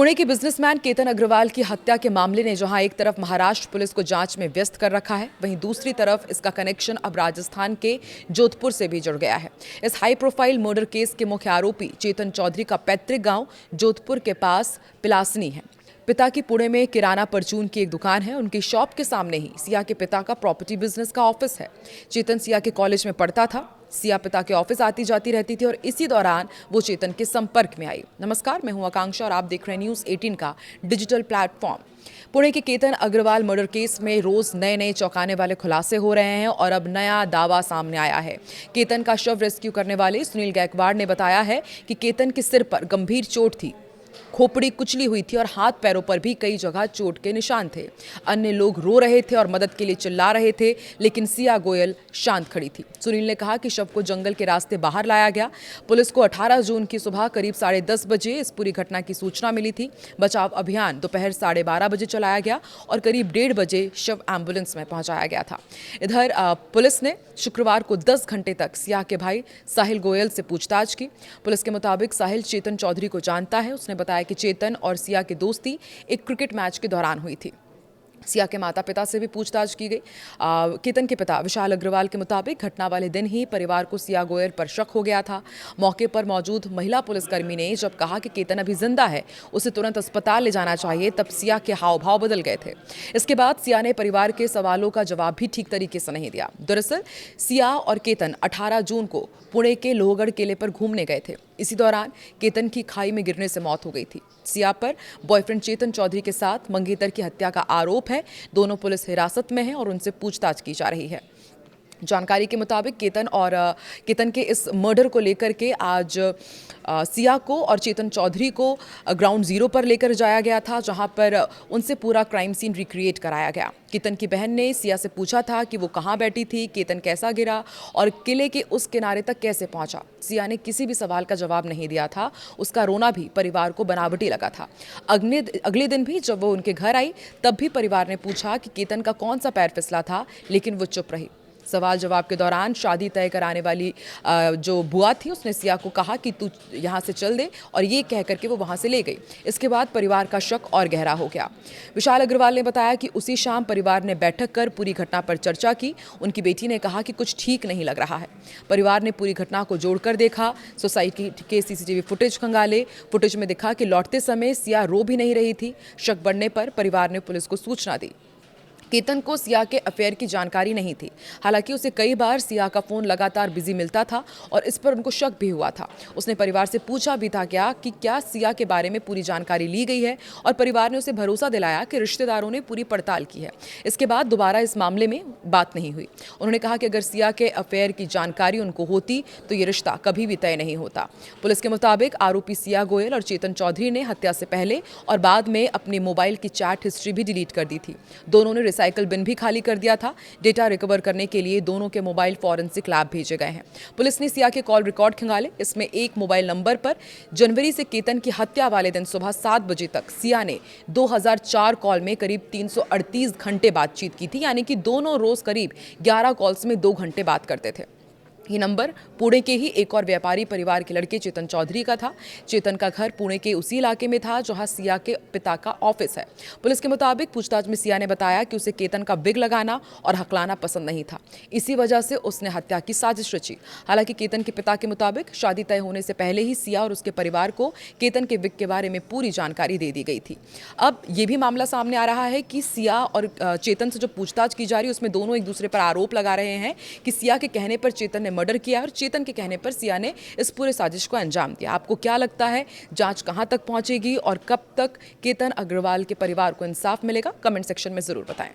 पुणे के बिजनेसमैन केतन अग्रवाल की हत्या के मामले ने जहां एक तरफ महाराष्ट्र पुलिस को जांच में व्यस्त कर रखा है, वहीं दूसरी तरफ इसका कनेक्शन अब राजस्थान के जोधपुर से भी जुड़ गया है। इस हाई प्रोफाइल मर्डर केस के मुख्य आरोपी चेतन चौधरी का पैतृक गांव जोधपुर के पास पिलासनी है। पिता की पुणे में किराना परचून की एक दुकान है। उनकी शॉप के सामने ही सिया के पिता का प्रॉपर्टी बिजनेस का ऑफिस है। चेतन सिया के कॉलेज में पढ़ता था। सिया पिता के ऑफिस आती जाती रहती थी और इसी दौरान वो चेतन के संपर्क में आई। नमस्कार, मैं हूं आकांक्षा और आप देख रहे हैं न्यूज़ 18 का डिजिटल प्लेटफॉर्म। पुणे के केतन अग्रवाल मर्डर केस में रोज नए चौंकाने वाले खुलासे हो रहे हैं और अब नया दावा सामने आया है। केतन का शव रेस्क्यू करने वाले सुनील गायकवाड़ ने बताया है कि केतन के सिर पर गंभीर चोट थी, खोपड़ी कुचली हुई थी और हाथ पैरों पर भी कई जगह चोट के निशान थे। अन्य लोग रो रहे थे और मदद के लिए चिल्ला रहे थे, लेकिन सिया गोयल शांत खड़ी थी। सुनील ने कहा कि शव को जंगल के रास्ते बाहर लाया गया। पुलिस को 18 जून की सुबह करीब 10:30 बजे इस पूरी घटना की सूचना मिली थी। बचाव अभियान दोपहर 12:30 बजे चलाया गया और करीब 1:30 बजे शव एम्बुलेंस में पहुंचाया गया था। इधर पुलिस ने शुक्रवार को 10 घंटे तक सिया के भाई साहिल गोयल से पूछताछ की। पुलिस के मुताबिक साहिल चेतन चौधरी को जानता है। उसने बताया कि चेतन और सिया की दोस्ती एक क्रिकेट मैच के दौरान हुई थी। सिया के माता पिता से भी पूछताछ की गई। केतन के पिता विशाल अग्रवाल के मुताबिक घटना वाले दिन ही परिवार को सिया गोयल पर शक हो गया था। मौके पर मौजूद महिला पुलिसकर्मी ने जब कहा कि केतन अभी जिंदा है, उसे तुरंत अस्पताल ले जाना चाहिए, तब सिया के हाव भाव बदल गए थे। इसके बाद सिया ने परिवार के सवालों का जवाब भी ठीक तरीके से नहीं दिया। दरअसल सिया और केतन 18 जून को पुणे के लोहगढ़ किले पर घूमने गए थे। इसी दौरान केतन की खाई में गिरने से मौत हो गई थी। सिया पर बॉयफ्रेंड चेतन चौधरी के साथ मंगेतर की हत्या का आरोप है। दोनों पुलिस हिरासत में हैं और उनसे पूछताछ की जा रही है। जानकारी के मुताबिक केतन के इस मर्डर को लेकर के आज सिया को और चेतन चौधरी को ग्राउंड जीरो पर लेकर जाया गया था, जहां पर उनसे पूरा क्राइम सीन रिक्रिएट कराया गया। केतन की बहन ने सिया से पूछा था कि वो कहां बैठी थी, केतन कैसा गिरा और किले के उस किनारे तक कैसे पहुंचा। सिया ने किसी भी सवाल का जवाब नहीं दिया था। उसका रोना भी परिवार को बनावटी लगा था। अगले दिन भी जब वो उनके घर आई, तब भी परिवार ने पूछा कि केतन का कौन सा पैर फिसला था, लेकिन वो चुप रही। सवाल जवाब के दौरान शादी तय कराने वाली जो बुआ थी, उसने सिया को कहा कि तू यहाँ से चल दे, और ये कह करके वो वहाँ से ले गई। इसके बाद परिवार का शक और गहरा हो गया। विशाल अग्रवाल ने बताया कि उसी शाम परिवार ने बैठक कर पूरी घटना पर चर्चा की। उनकी बेटी ने कहा कि कुछ ठीक नहीं लग रहा है। परिवार ने पूरी घटना को जोड़कर देखा, सोसाइटी के सीसीटीवी फुटेज खंगाले। फुटेज में दिखा कि लौटते समय सिया रो भी नहीं रही थी। शक बढ़ने पर परिवार ने पुलिस को सूचना दी। केतन को सिया के अफेयर की जानकारी नहीं थी। हालांकि उसे कई बार सिया का फोन लगातार बिजी मिलता था और इस पर उनको शक भी हुआ था। उसने परिवार से पूछा भी था कि क्या सिया के बारे में पूरी जानकारी ली गई है, और परिवार ने उसे भरोसा दिलाया कि रिश्तेदारों ने पूरी पड़ताल की है। इसके बाद दोबारा इस मामले में बात नहीं हुई। उन्होंने कहा कि अगर सिया के अफेयर की जानकारी उनको होती तो ये रिश्ता कभी भी तय नहीं होता। पुलिस के मुताबिक आरोपी सिया गोयल और चेतन चौधरी ने हत्या से पहले और बाद में अपनी मोबाइल की चैट हिस्ट्री भी डिलीट कर दी थी। दोनों ने साइकिल बिन भी खाली कर दिया था। डेटा रिकवर करने के लिए दोनों के मोबाइल फॉरेंसिक लैब भेजे गए हैं। पुलिस ने सिया के कॉल रिकॉर्ड खंगाले। इसमें एक मोबाइल नंबर पर जनवरी से केतन की हत्या वाले दिन सुबह 7 बजे तक सिया ने 2004 कॉल में करीब 338 घंटे बातचीत की थी, यानी कि दोनों रोज करीब 11 कॉल्स में 2 घंटे बात करते थे। ये नंबर पुणे के ही एक और व्यापारी परिवार के लड़के चेतन चौधरी का था। चेतन का घर पुणे के उसी इलाके में था जहां सिया के पिता का ऑफिस है। पुलिस के मुताबिक पूछताछ में सिया ने बताया कि उसे केतन का बिग लगाना और हकलाना पसंद नहीं था। इसी वजह से उसने हत्या की साजिश रची। हालांकि केतन के पिता के मुताबिक शादी तय होने से पहले ही सिया और उसके परिवार को केतन के बिग के बारे में पूरी जानकारी दे दी गई थी। अब ये भी मामला सामने आ रहा है कि सिया और चेतन से जो पूछताछ की जा रही है, उसमें दोनों एक दूसरे पर आरोप लगा रहे हैं कि सिया के कहने पर चेतन ने मर्डर किया और चेतन के कहने पर सिया ने इस पूरे साजिश को अंजाम दिया। आपको क्या लगता है, जांच कहां तक पहुंचेगी और कब तक केतन अग्रवाल के परिवार को इंसाफ मिलेगा? कमेंट सेक्शन में जरूर बताएं।